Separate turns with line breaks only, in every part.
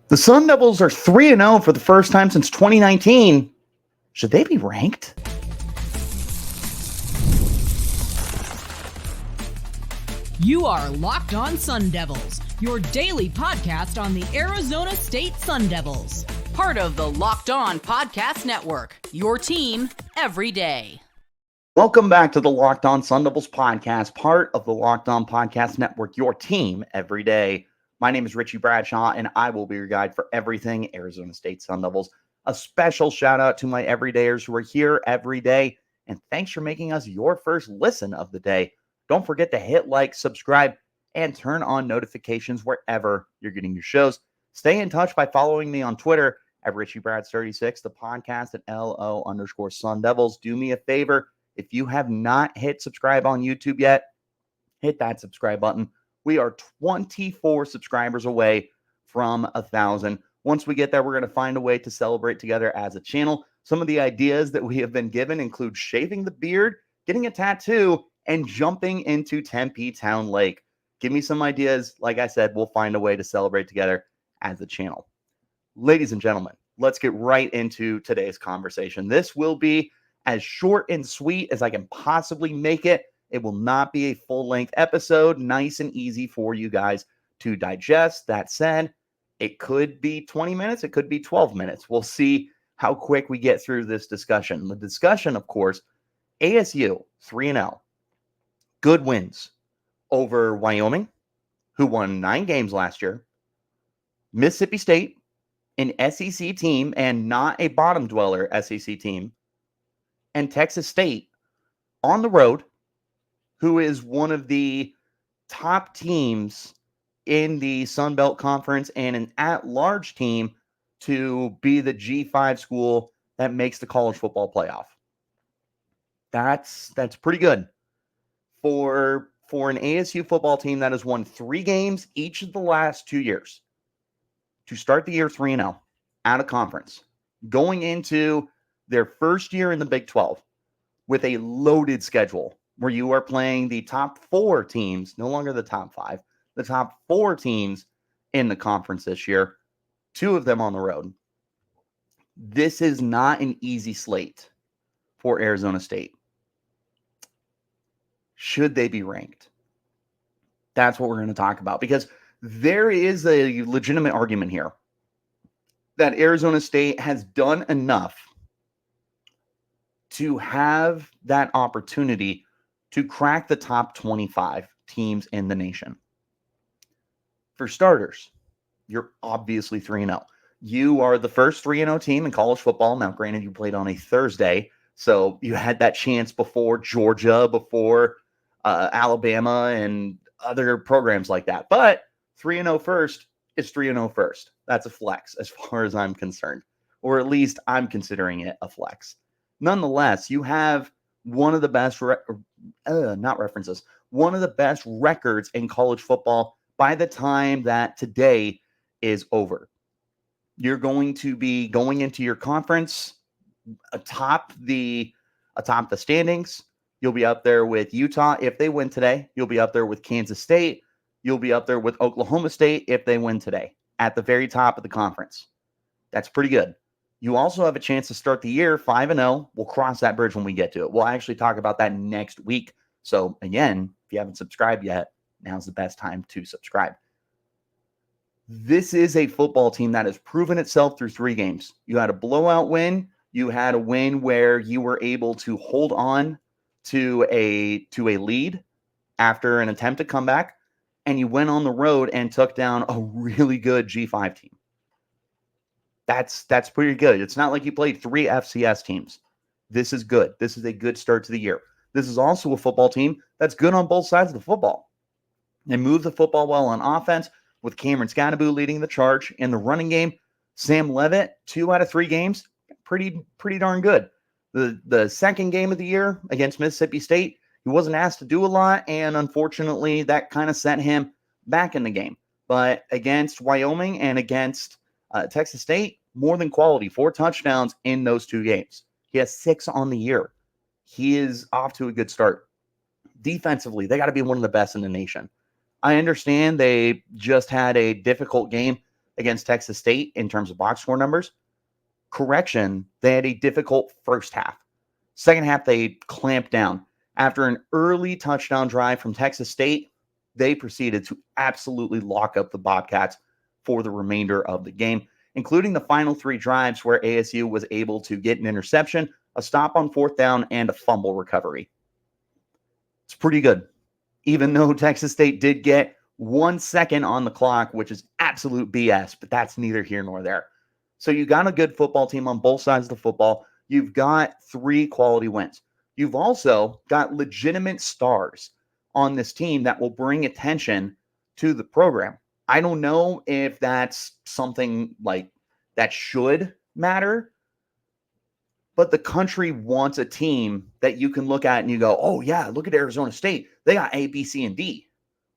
The Sun Devils are 3-0 for the first time since 2019. Should they be ranked?
You are Locked On Sun Devils, your daily podcast on the Arizona State Sun Devils.
Part of the Locked On Podcast Network, your team every day.
Welcome back to the Locked On Sun Devils podcast, part of the Locked On Podcast Network, your team every day. My name is Richie Bradshaw, and I will be your guide for everything Arizona State Sun Devils. A special shout out to my everydayers who are here every day, and thanks for making us your first listen of the day. Don't forget to hit like, subscribe, and turn on notifications wherever you're getting your shows. Stay in touch by following me on Twitter at RichieBrads36, the podcast at LO_Sun Devils. Do me a favor, if you have not hit subscribe on YouTube yet, hit that subscribe button. We are 24 subscribers away from 1,000. Once we get there, we're going to find a way to celebrate together as a channel. Some of the ideas that we have been given include shaving the beard, getting a tattoo, and jumping into Tempe Town Lake. Give me some ideas. Like I said, we'll find a way to celebrate together as a channel. Ladies and gentlemen, let's get right into today's conversation. This will be as short and sweet as I can possibly make it. It will not be a full-length episode, nice and easy for you guys to digest. That said, it could be 20 minutes, it could be 12 minutes. We'll see how quick we get through this discussion. The discussion, of course, ASU 3-0. Good wins over Wyoming, who won 9 games last year, Mississippi State, an SEC team and not a bottom dweller SEC team, and Texas State on the road, who is one of the top teams in the Sun Belt Conference and an at-large team to be the G5 school that makes the college football playoff. That's pretty good for an ASU football team that has won 3 games each of the last 2 years to start the year 3-0 out of conference, going into their first year in the Big 12 with a loaded schedule where you are playing the top 4 teams, no longer the top 5, the top 4 teams in the conference this year, 2 of them on the road. This is not an easy slate for Arizona State. Should they be ranked? That's what we're going to talk about, because there is a legitimate argument here that Arizona State has done enough to have that opportunity to crack the top 25 teams in the nation. For starters, you're obviously 3-0. You are the first 3-0 team in college football. Now, granted, you played on a Thursday, so you had that chance before Georgia, before Alabama, and other programs like that. But 3-0 first is 3-0 first. That's a flex as far as I'm concerned, or at least I'm considering it a flex. Nonetheless, you have one of the best one of the best records in college football by the time that today is over. You're going to be going into your conference atop the standings. You'll be up there with Utah if they win today. You'll be up there with Kansas State. You'll be up there with Oklahoma State if they win today, at the very top of the conference. That's pretty good. You also have a chance to start the year 5-0. We'll cross that bridge when we get to it. We'll actually talk about that next week. So again, if you haven't subscribed yet, now's the best time to subscribe. This is a football team that has proven itself through 3 games. You had a blowout win. You had a win where you were able to hold on to a lead after an attempt to come back, and you went on the road and took down a really good G5 team. That's pretty good. It's not like you played 3 FCS teams. This is good. This is a good start to the year. This is also a football team that's good on both sides of the football. They move the football well on offense, with Cameron Scannaboo leading the charge in the running game. Sam Levitt, 2 out of 3 games, pretty darn good. The second game of the year against Mississippi State, he wasn't asked to do a lot, and unfortunately, that kind of sent him back in the game. But against Wyoming and against Texas State, more than quality. 4 touchdowns in those 2 games. He has 6 on the year. He is off to a good start. Defensively, they got to be one of the best in the nation. I understand they just had a difficult game against Texas State in terms of box score numbers. Correction, they had a difficult first half. Second half, they clamped down. After an early touchdown drive from Texas State, they proceeded to absolutely lock up the Bobcats for the remainder of the game, including the final 3 drives where ASU was able to get an interception, a stop on 4th down, and a fumble recovery. It's pretty good, even though Texas State did get 1 second on the clock, which is absolute BS, but that's neither here nor there. So you got a good football team on both sides of the football. You've got 3 quality wins. You've also got legitimate stars on this team that will bring attention to the program. I don't know if that's something like that should matter, but the country wants a team that you can look at and you go, oh yeah, look at Arizona State. They got A, B, C, and D.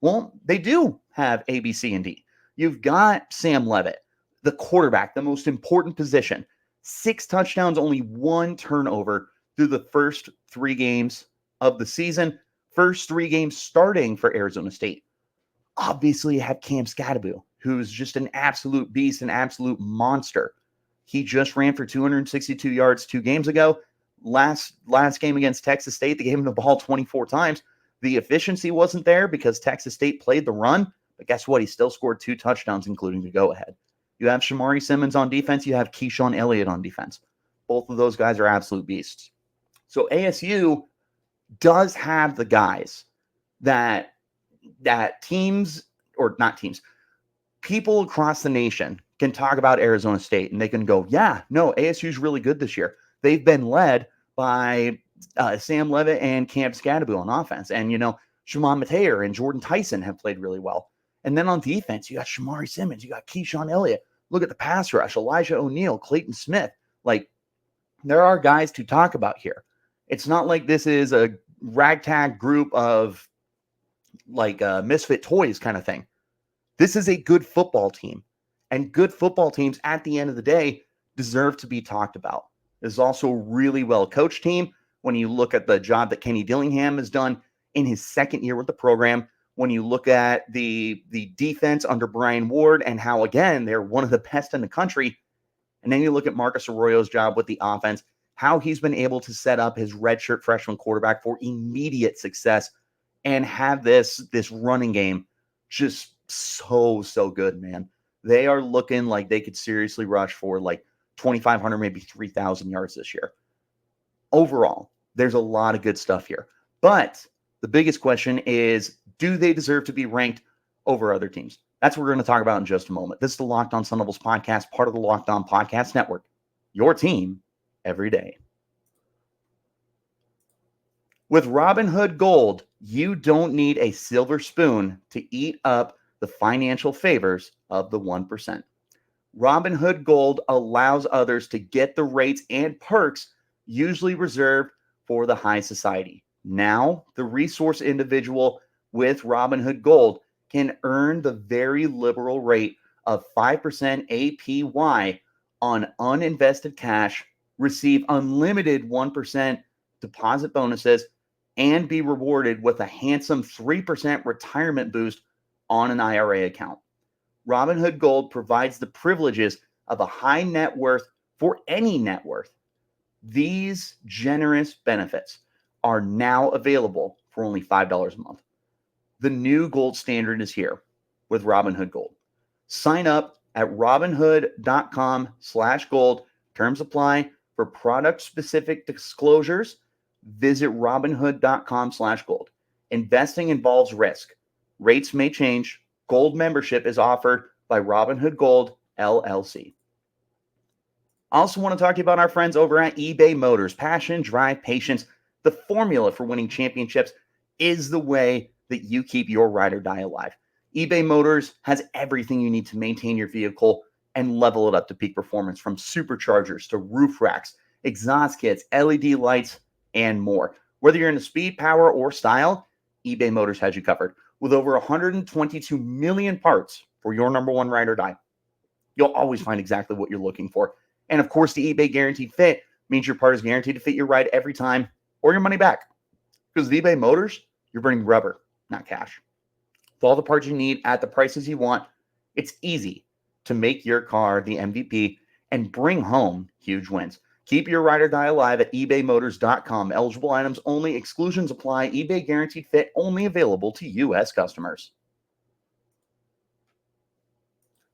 Well, they do have A, B, C, and D. You've got Sam Leavitt, the quarterback, the most important position. 6 touchdowns, only 1 turnover through the first 3 games of the season. First 3 games starting for Arizona State. Obviously, you have Cam Scatterbill, who's just an absolute beast, an absolute monster. He just ran for 262 yards 2 games ago. Last game against Texas State, they gave him the ball 24 times. The efficiency wasn't there because Texas State played the run, but guess what? He still scored 2 touchdowns, including the go-ahead. You have Shamari Simmons on defense. You have Keyshawn Elliott on defense. Both of those guys are absolute beasts. So ASU does have the guys that teams, or not teams, people across the nation can talk about Arizona State and they can go, yeah, no, ASU's really good this year. They've been led by Sam Leavitt and Cam Scatterbill on offense. And, Shimon Mateer and Jordan Tyson have played really well. And then on defense, you got Shamari Simmons, you got Keyshawn Elliott. Look at the pass rush, Elijah O'Neal, Clayton Smith. Like, there are guys to talk about here. It's not like this is a ragtag group of misfit toys kind of thing. This is a good football team, and good football teams at the end of the day deserve to be talked about. This is also a really well coached team. When you look at the job that Kenny Dillingham has done in his second year with the program, when you look at the defense under Brian Ward and how, again, they're one of the best in the country, and then you look at Marcus Arroyo's job with the offense, how he's been able to set up his redshirt freshman quarterback for immediate success and have this running game just so good, man. They are looking like they could seriously rush for like 2,500, maybe 3,000 yards this year. Overall, there's a lot of good stuff here. But the biggest question is, do they deserve to be ranked over other teams? That's what we're going to talk about in just a moment. This is the Locked On Sun Devils podcast, part of the Locked On Podcast Network. Your team every day. With Robinhood Gold, you don't need a silver spoon to eat up the financial favors of the 1%. Robinhood Gold allows others to get the rates and perks usually reserved for the high society. Now, the resource individual with Robinhood Gold can earn the very liberal rate of 5% APY on uninvested cash, receive unlimited 1% deposit bonuses, and be rewarded with a handsome 3% retirement boost on an IRA account. Robinhood Gold provides the privileges of a high net worth for any net worth. These generous benefits are now available for only $5 a month. The new gold standard is here with Robinhood Gold. Sign up at robinhood.com/gold. Terms apply. For product-specific disclosures, visit robinhood.com/gold. Investing involves risk. Rates may change. Gold membership is offered by Robinhood Gold, LLC. I also want to talk to you about our friends over at eBay Motors. Passion, drive, patience. The formula for winning championships is the way that you keep your ride or die alive. eBay Motors has everything you need to maintain your vehicle and level it up to peak performance, from superchargers to roof racks, exhaust kits, LED lights, and more. Whether you're into speed, power, or style, eBay Motors has you covered. With over 122 million parts for your number one ride or die, you'll always find exactly what you're looking for. And of course, the eBay Guaranteed Fit means your part is guaranteed to fit your ride every time or your money back. Because with eBay Motors, you're burning rubber, not cash. With all the parts you need at the prices you want, it's easy to make your car the MVP and bring home huge wins. Keep your ride or die alive at ebaymotors.com. Eligible items only. Exclusions apply. eBay guaranteed fit only available to U.S. customers.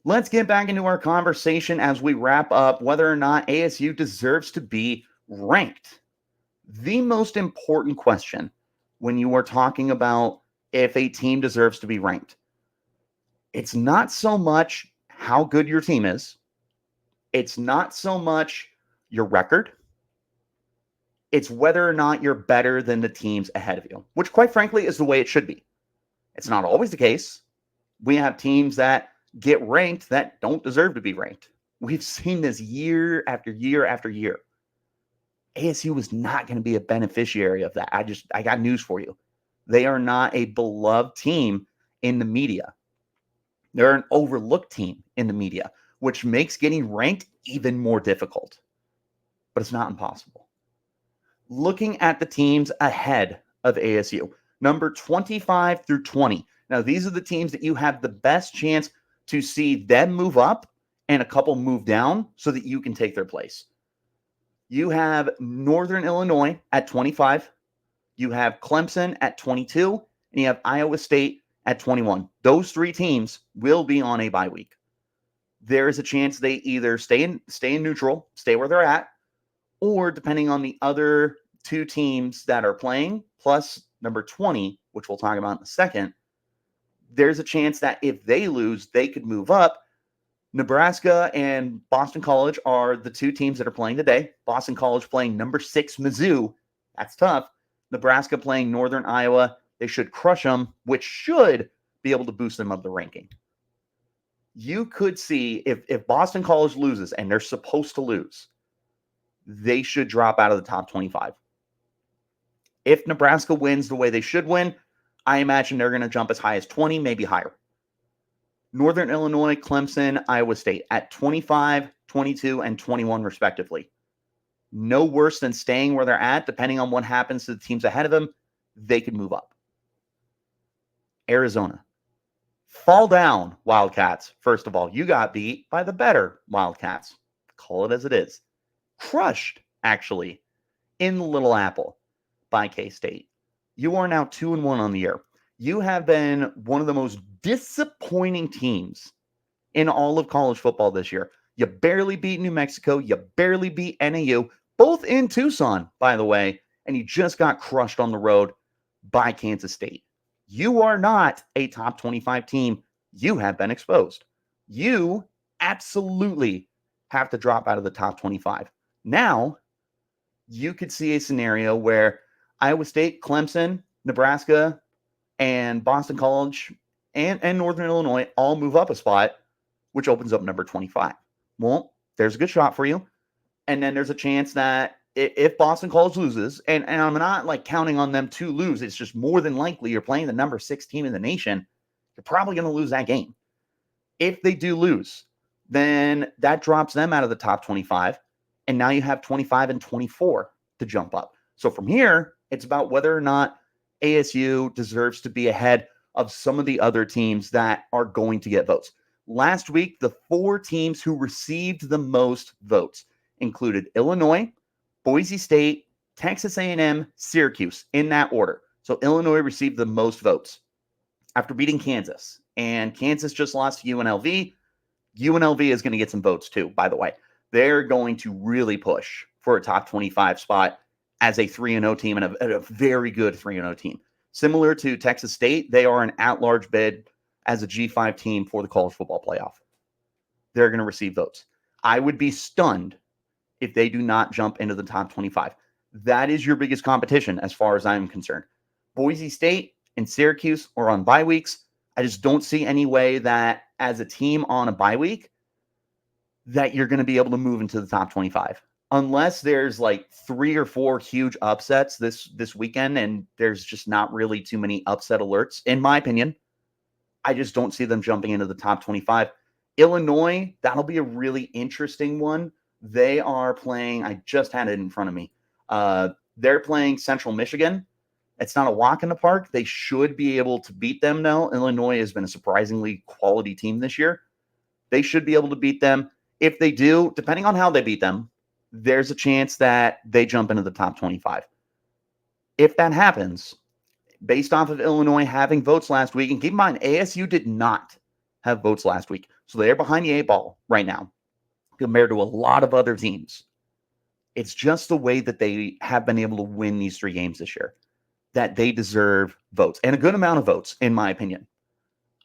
Let's get back into our conversation as we wrap up whether or not ASU deserves to be ranked. The most important question when you are talking about if a team deserves to be ranked, it's not so much how good your team is. It's not so much your record. It's whether or not you're better than the teams ahead of you, which quite frankly is the way it should be. It's not always the case. We have teams that get ranked that don't deserve to be ranked. We've seen this year after year after year. ASU was not going to be a beneficiary of that. I got news for you. They are not a beloved team in the media. They're an overlooked team in the media, which makes getting ranked even more difficult. But it's not impossible. Looking at the teams ahead of ASU, number 25 through 20. Now, these are the teams that you have the best chance to see them move up and a couple move down so that you can take their place. You have Northern Illinois at 25. You have Clemson at 22. And you have Iowa State at 21. Those three teams will be on a bye week. There is a chance they either stay in neutral, stay where they're at, or depending on the other two teams that are playing, plus number 20, which we'll talk about in a second, there's a chance that if they lose, they could move up. Nebraska and Boston College are the two teams that are playing today. Boston College playing number 6 Mizzou. That's tough. Nebraska playing Northern Iowa. They should crush them, which should be able to boost them up the ranking. You could see if Boston College loses, and they're supposed to lose, they should drop out of the top 25. If Nebraska wins the way they should win, I imagine they're going to jump as high as 20, maybe higher. Northern Illinois, Clemson, Iowa State at 25, 22, and 21 respectively. No worse than staying where they're at. Depending on what happens to the teams ahead of them, they could move up. Arizona. Fall down, Wildcats. First of all, you got beat by the better Wildcats. Call it as it is. Crushed, actually, in the Little Apple by K-State. You are now 2-1 on the year. You have been one of the most disappointing teams in all of college football this year. You barely beat New Mexico. You barely beat NAU, both in Tucson, by the way, and you just got crushed on the road by Kansas State. You are not a top 25 team. You have been exposed. You absolutely have to drop out of the top 25. Now, you could see a scenario where Iowa State, Clemson, Nebraska, and Boston College and Northern Illinois all move up a spot, which opens up number 25. Well, there's a good shot for you. And then there's a chance that if Boston College loses, and I'm not like counting on them to lose, it's just more than likely you're playing the number 6 team in the nation, you're probably going to lose that game. If they do lose, then that drops them out of the top 25. And now you have 25 and 24 to jump up. So from here, it's about whether or not ASU deserves to be ahead of some of the other teams that are going to get votes. Last week, the 4 teams who received the most votes included Illinois, Boise State, Texas A&M, Syracuse, in that order. So Illinois received the most votes after beating Kansas. And Kansas just lost to UNLV. UNLV is going to get some votes too, by the way. They're going to really push for a top 25 spot as a 3-0 team and a very good 3-0 team. Similar to Texas State, they are an at-large bid as a G5 team for the college football playoff. They're going to receive votes. I would be stunned if they do not jump into the top 25. That is your biggest competition as far as I'm concerned. Boise State and Syracuse are on bye weeks. I just don't see any way that as a team on a bye week that you're going to be able to move into the top 25. Unless there's like 3 or 4 huge upsets this weekend, and there's just not really too many upset alerts, in my opinion. I just don't see them jumping into the top 25. Illinois, that'll be a really interesting one. They are playing, I just had it in front of me. They're playing Central Michigan. It's not a walk in the park. They should be able to beat them now. Illinois has been a surprisingly quality team this year. They should be able to beat them. If they do, depending on how they beat them, there's a chance that they jump into the top 25. If that happens, based off of Illinois having votes last week, and keep in mind, ASU did not have votes last week. So they're behind the 8 ball right now compared to a lot of other teams. It's just the way that they have been able to win these 3 games this year that they deserve votes, and a good amount of votes, in my opinion.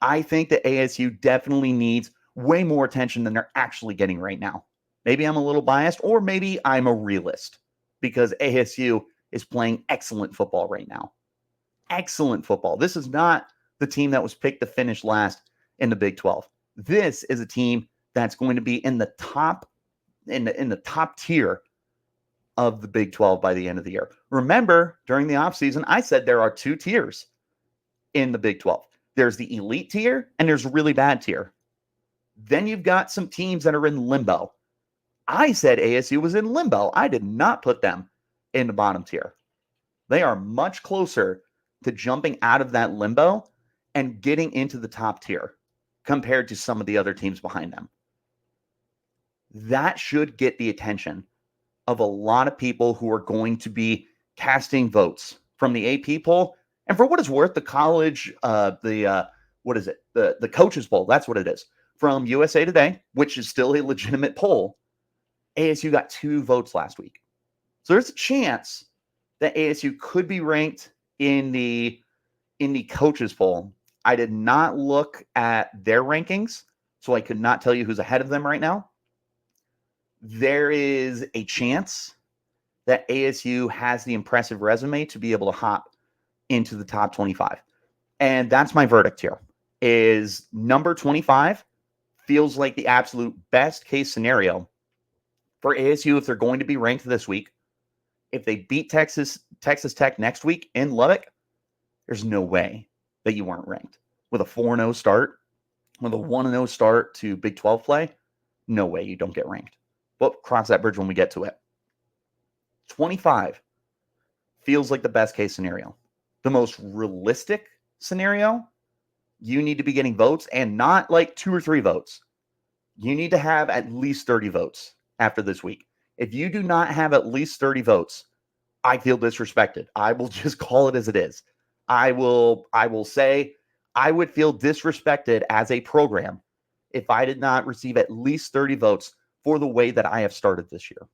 I think that ASU definitely needs way more attention than they're actually getting right now. Maybe I'm a little biased, or maybe I'm a realist, because ASU is playing excellent football right now. Excellent football. This is not the team that was picked to finish last in the Big 12. This is a team that's going to be in the top tier of the Big 12 by the end of the year. Remember, during the offseason, I said there are 2 tiers in the Big 12. There's the elite tier and there's a really bad tier. Then you've got some teams that are in limbo. I said ASU was in limbo. I did not put them in the bottom tier. They are much closer to jumping out of that limbo and getting into the top tier compared to some of the other teams behind them. That should get the attention of a lot of people who are going to be casting votes from the AP poll. And for what it's worth, the college, the coaches poll, that's what it is, from USA Today, which is still a legitimate poll. ASU got 2 votes last week. So there's a chance that ASU could be ranked in the coaches poll. I did not look at their rankings, so I could not tell you who's ahead of them right now. There is a chance that ASU has the impressive resume to be able to hop into the top 25. And that's my verdict here, is number 25 feels like the absolute best case scenario for ASU if they're going to be ranked this week. If they beat Texas Tech next week in Lubbock, there's no way that you weren't ranked. With a 4-0 start, with a 1-0 start to Big 12 play, no way you don't get ranked. But cross that bridge when we get to it. 25 feels like the best case scenario. The most realistic scenario, you need to be getting votes, and not like 2 or 3 votes. You need to have at least 30 votes after this week. If you do not have at least 30 votes, I feel disrespected. I will just call it as it is. I will say I would feel disrespected as a program if I did not receive at least 30 votes for the way that I have started this year.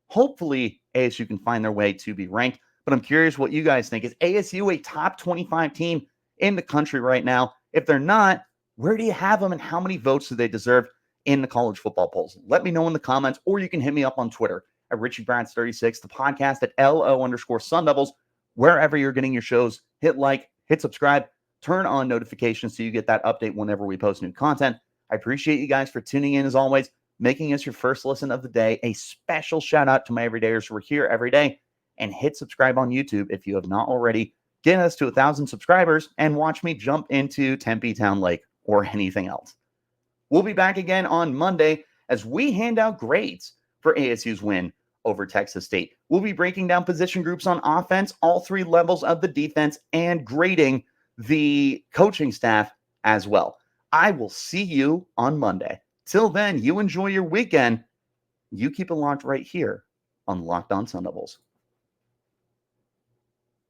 Hopefully, ASU can find their way to be ranked, but I'm curious what you guys think. Is ASU a top 25 team in the country right now? If they're not, where do you have them and how many votes do they deserve in the college football polls? Let me know in the comments, or you can hit me up on Twitter at RichieBrads36, the podcast at LO_Sun Devils. Wherever you're getting your shows, hit like, hit subscribe, turn on notifications so you get that update whenever we post new content. I appreciate you guys for tuning in as always, making us your first listen of the day. A special shout out to my everydayers who are here every day, and hit subscribe on YouTube if you have not already. Get us to 1,000 subscribers and watch me jump into Tempe Town Lake or anything else. We'll be back again on Monday as we hand out grades for ASU's win over Texas State. We'll be breaking down position groups on offense, all 3 levels of the defense, and grading the coaching staff as well. I will see you on Monday. Till then, you enjoy your weekend. You keep it locked right here on Locked On Sun Devils.